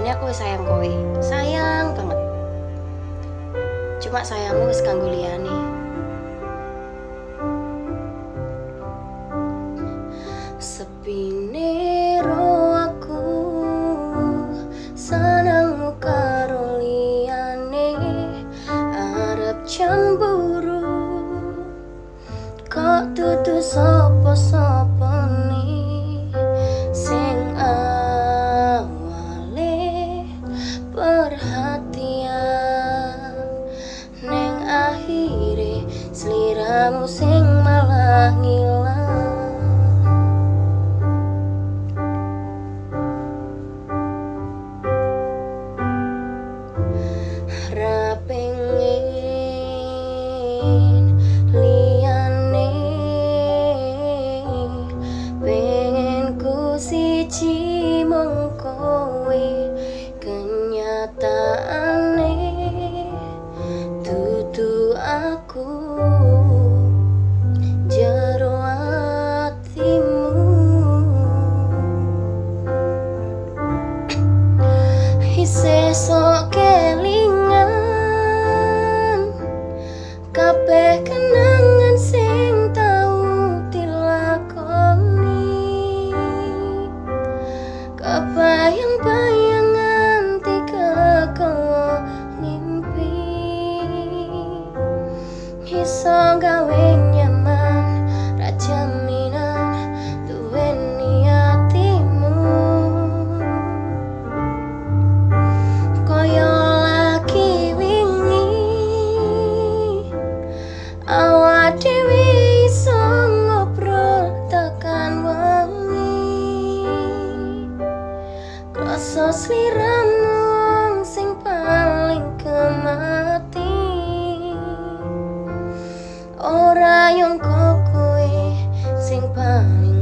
Sajane aku wis sayang kowe, sayang banget. Cuma sayangmu wis kanggo liyane. Sepine ro aku senengmu karo liyane, arep cemburu kok dudu sapa-sapane sing awale perhatian, neng akhire sliramu sing malah ngilang. Ra pengen liyane, pengen ku siji mung kowe, kenyataane dudu aku jero atimu. Isih sok kelingan kabeh kenangan sing tau dilakoni, kebayang-bayang nganti kekowo ngimpi, iso gawe nyaman ra jaminan duweni atimu. Koyo lagi wingi awak dhewe iso ngobrol tekan wengi, krasa sliramu wong sing paling kemati, ora nyangka kowe sing paling